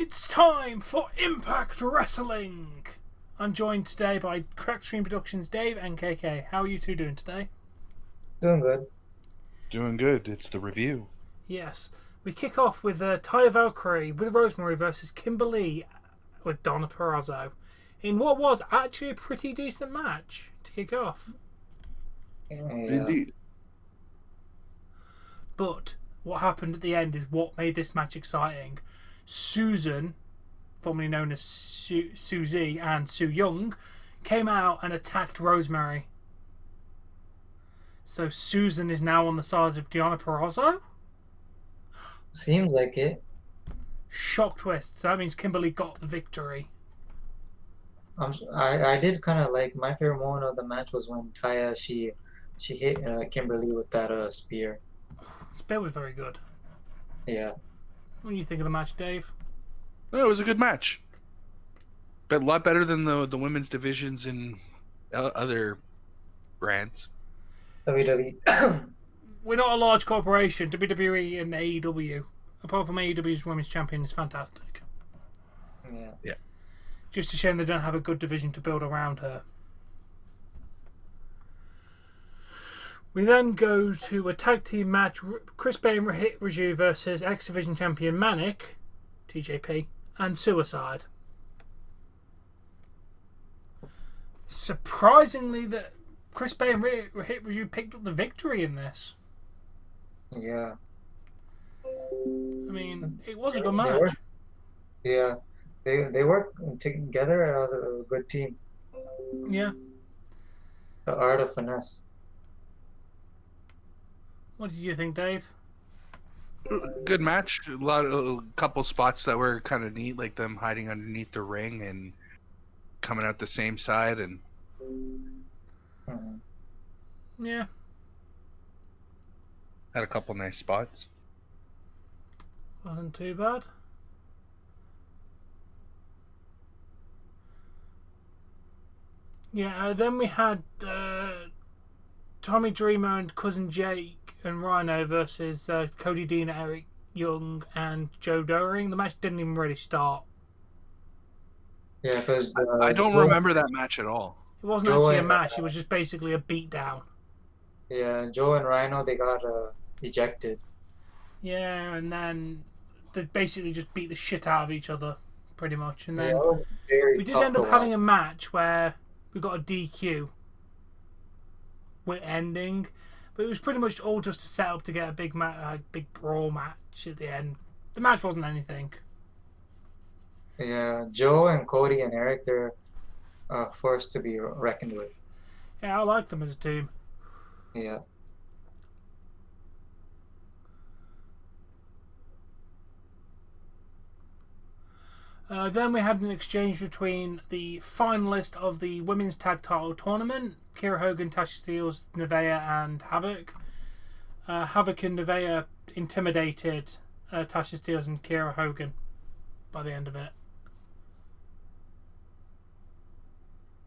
It's time for Impact Wrestling! I'm joined today by Crack Stream Productions Dave and KK. How are you two doing today? Doing good. Doing good. It's the review. Yes. We kick off with Taya Valkyrie with Rosemary versus Kimberly with Donna Purrazzo in what was actually a pretty decent match to kick off. Yeah. Indeed. But what happened at the end is what made this match exciting. Susan, formerly known as Susie and Su Young, came out and attacked Rosemary. So Susan is now on the side of Deonna Purrazzo? Seems like it. Shock twist. So that means Kimberly got the victory. I did kind of like, my favorite moment of the match was when Taya she hit Kimberly with that spear. Spear was very good. Yeah. What do you think of the match, Dave? Oh, it was a good match. But a lot better than the women's divisions in other brands. WWE. We're not a large corporation. WWE and AEW. Apart from AEW's Women's Champion is fantastic. Yeah. Just a shame they don't have a good division to build around her. We then go to a tag team match. Chris Bay and Hit Raju versus X Division Champion Manic, TJP, and Suicide. Surprisingly, that Chris Bay and Hit Raju picked up the victory in this. Yeah. I mean, it was a good match. They work together as a good team. Yeah. The art of finesse. What did you think, Dave? Good match. A couple spots that were kind of neat, like them hiding underneath the ring and coming out the same side, and Yeah. had a couple nice spots. Wasn't too bad. Yeah, then we had Tommy Dreamer and Cousin Jake and Rhino versus Cody Dean, Eric Young, and Joe Doering. The match didn't even really start. Yeah, because I don't remember that match at all. It wasn't Joe actually a and, match, it was just basically a beatdown. Yeah, Joe and Rhino, they got ejected. Yeah, and then they basically just beat the shit out of each other, pretty much. And then we did end up having a match where we got a DQ with ending, but it was pretty much all just a setup to get a big big brawl match at the end. The match wasn't anything. Yeah, Joe and Cody and Eric, they're forced to be reckoned with. Yeah, I like them as a team. Yeah. Then we had an exchange between the finalist of the women's tag title tournament, Kira Hogan, Tasha Steelz, Nevaeh, and Havoc. Havoc and Nevaeh intimidated Tasha Steelz and Kira Hogan by the end of it.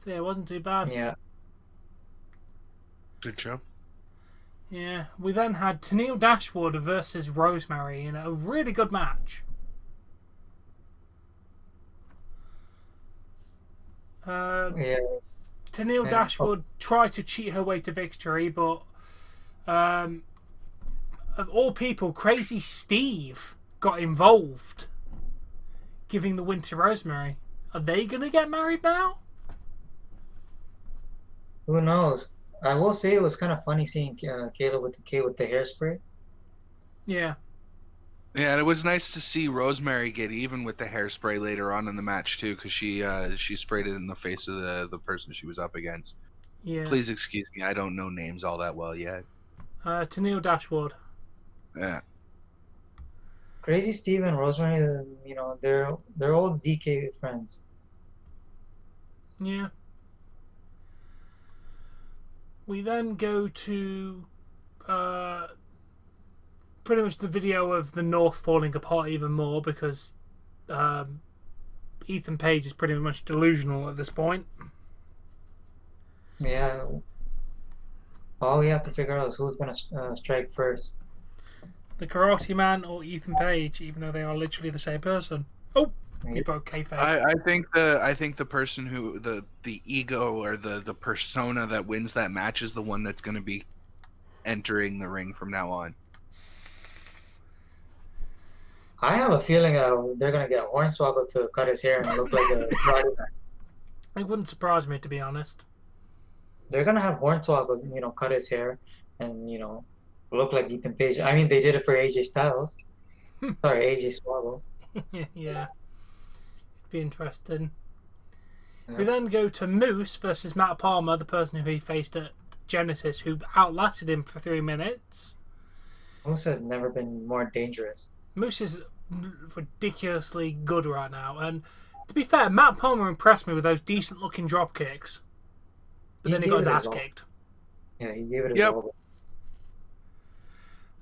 So yeah, it wasn't too bad. Yeah. Good show. Yeah. We then had Tennille Dashwood versus Rosemary in a really good match. Tennille Dashwood tried to cheat her way to victory, but of all people, Crazy Steve got involved, giving the win to Rosemary. Are they going to get married now? Who knows? I will say it was kind of funny seeing Kayla with the hairspray. Yeah. Yeah, and it was nice to see Rosemary get even with the hairspray later on in the match too, because she sprayed it in the face of the person she was up against. Yeah. Please excuse me, I don't know names all that well yet. Tennille Dashwood. Yeah. Crazy Steve and Rosemary, they're old DK friends. Yeah. We then go to pretty much the video of the North falling apart even more because Ethan Page is pretty much delusional at this point. Yeah. All we have to figure out is who's going to strike first. The Karate Man or Ethan Page, even though they are literally the same person. Oh, He broke kayfabe. I think the person who the ego or the persona that wins that match is the one that's going to be entering the ring from now on. I have a feeling they're gonna get Hornswoggle to cut his hair and look like a karate man. It wouldn't surprise me, to be honest. They're gonna have Hornswoggle, cut his hair and look like Ethan Page. I mean, they did it for AJ Styles. Sorry, AJ Swoggle. Yeah. It'd be interesting. Yeah. We then go to Moose versus Matt Palmer, the person who he faced at Genesis, who outlasted him for 3 minutes. Moose has never been more dangerous. Moose is ridiculously good right now, and to be fair, Matt Palmer impressed me with those decent-looking drop kicks. But then he got his ass kicked. Yeah, he gave it his all.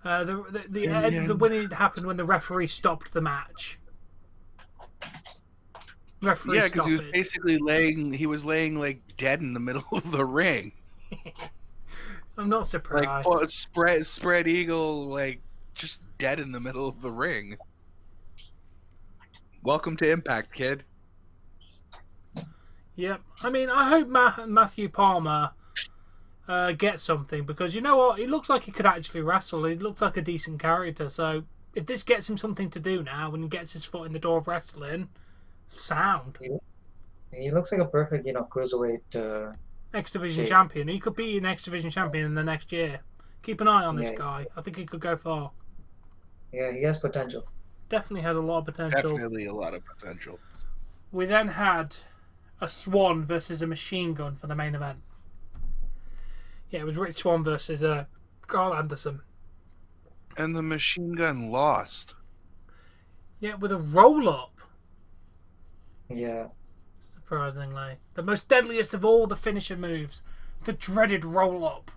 The winning happened when the referee stopped the match. Yeah, because he was basically laying like dead in the middle of the ring. I'm not surprised. Like spread eagle, like just dead in the middle of the ring. Welcome to Impact, kid. Yep. I mean, I hope Matthew Palmer gets something, because you know what? He looks like he could actually wrestle. He looks like a decent character. So if this gets him something to do now and he gets his foot in the door of wrestling, sound. He looks like a perfect, cruiserweight X Division champion. He could be an X Division champion in the next year. Keep an eye on this guy. I think he could go far. Yeah, he has potential. Definitely has a lot of potential. Definitely a lot of potential. We then had a Swann versus a Machine Gun for the main event. Yeah, it was Rich Swann versus Karl Anderson. And the Machine Gun lost. Yeah, with a roll-up. Yeah. Surprisingly. The most deadliest of all the finisher moves. The dreaded roll-up.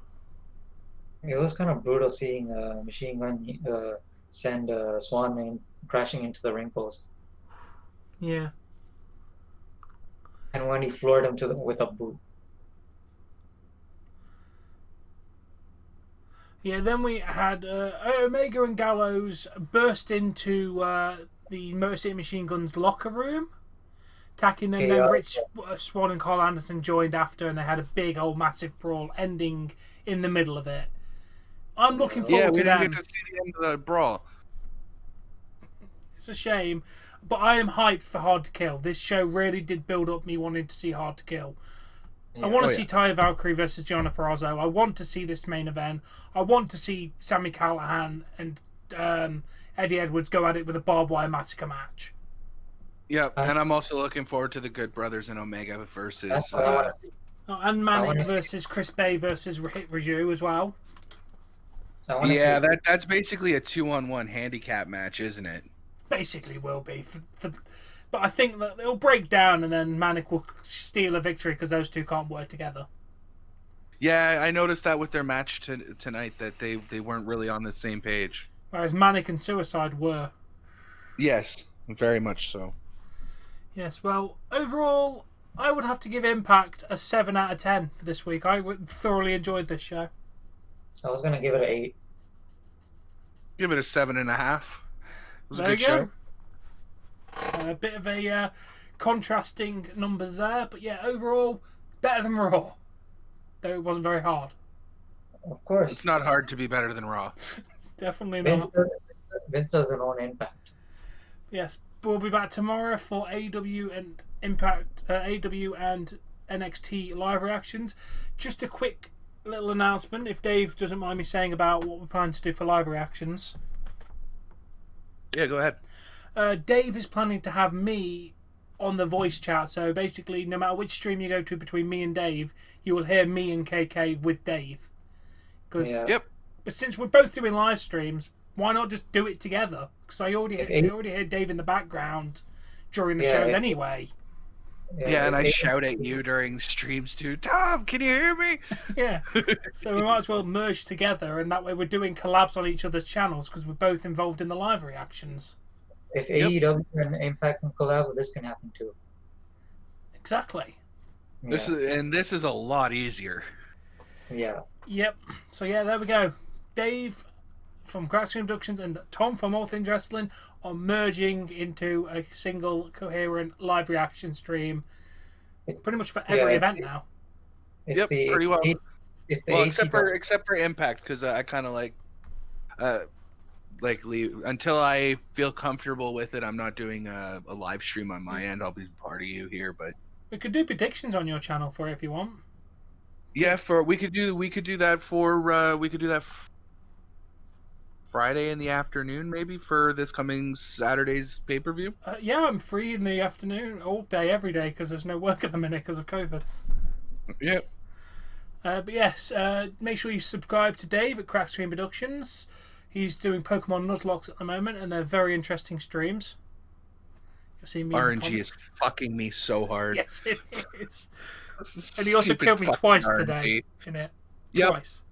It was kind of brutal seeing Machine Gun send Swann crashing into the ring post. Yeah. And when he floored him with a boot. Yeah, then we had Omega and Gallows burst into the Motor City Machine Gun's locker room, attacking them. Then Rich Swann and Karl Anderson joined after, and they had a big old massive brawl ending in the middle of it. I'm looking forward to them. We didn't get to see the end of the brawl. It's a shame, but I am hyped for Hard to Kill. This show really did build up me wanting to see Hard to Kill. Yeah. I want to see Taya Valkyrie versus Gianna Purrazzo. I want to see this main event. I want to see Sami Callihan and Eddie Edwards go at it with a barbed wire massacre match. Yep, and I'm also looking forward to the Good Brothers and Omega versus... and Manic versus Chris Bay versus Hit Raju as well. Yeah, that's basically a 2-on-1 handicap match, isn't it? Basically will be. But I think that it'll break down and then Manic will steal a victory because those two can't work together. Yeah, I noticed that with their match tonight, that they weren't really on the same page. Whereas Manic and Suicide were. Yes, very much so. Yes, well, overall, I would have to give Impact a 7 out of 10 for this week. I thoroughly enjoyed this show. I was going to give it an 8. Give it a 7.5. It was a good show. A bit of a contrasting numbers there, but yeah, overall, better than Raw. Though it wasn't very hard. Of course. It's not hard to be better than Raw. Definitely not. Vince doesn't own Impact. Yes, we'll be back tomorrow for AEW and Impact, AEW and NXT live reactions. Just a quick little announcement, if Dave doesn't mind me saying about what we plan to do for live reactions. Yeah, go ahead. Dave is planning to have me on the voice chat, so basically no matter which stream you go to between me and Dave, you will hear me and KK with Dave. Yep. But since we're both doing live streams, why not just do it together? Because I already heard Dave in the background during the shows anyway. Yeah, and I shout at you during streams too. Tom, can you hear me? Yeah. So we might as well merge together, and that way we're doing collabs on each other's channels because we're both involved in the live reactions. If AEW and Impact can collab, this can happen too. Exactly. Yeah. This is a lot easier. Yeah. Yep. So yeah, there we go. Dave from Crack Screen Productions and Tom from All Things Wrestling are merging into a single coherent live reaction stream pretty much for every event now. It's pretty well. It's the except for Impact, because I kind of leave until I feel comfortable with it. I'm not doing a live stream on my end. I'll be part of you here, but we could do predictions on your channel for it if you want. Yeah, we could do that Friday in the afternoon, maybe, for this coming Saturday's pay-per-view. Yeah, I'm free in the afternoon, all day, every day, because there's no work at the minute because of COVID. Yep. But yes, make sure you subscribe to Dave at Crack Stream Productions. He's doing Pokemon Nuzlocke at the moment, and they're very interesting streams. You'll see me. RNG is fucking me so hard. Yes, it is. And he also killed me twice RNG today in it. Yep. Twice.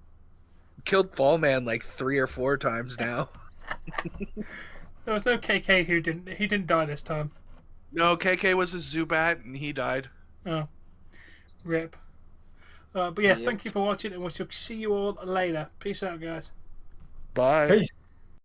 Killed Fall Man like 3 or 4 times now. There was no KK who didn't. He didn't die this time. No, KK was a Zubat and he died. Oh, rip. But yeah, thank you for watching, and we shall see you all later. Peace out, guys. Bye. Peace.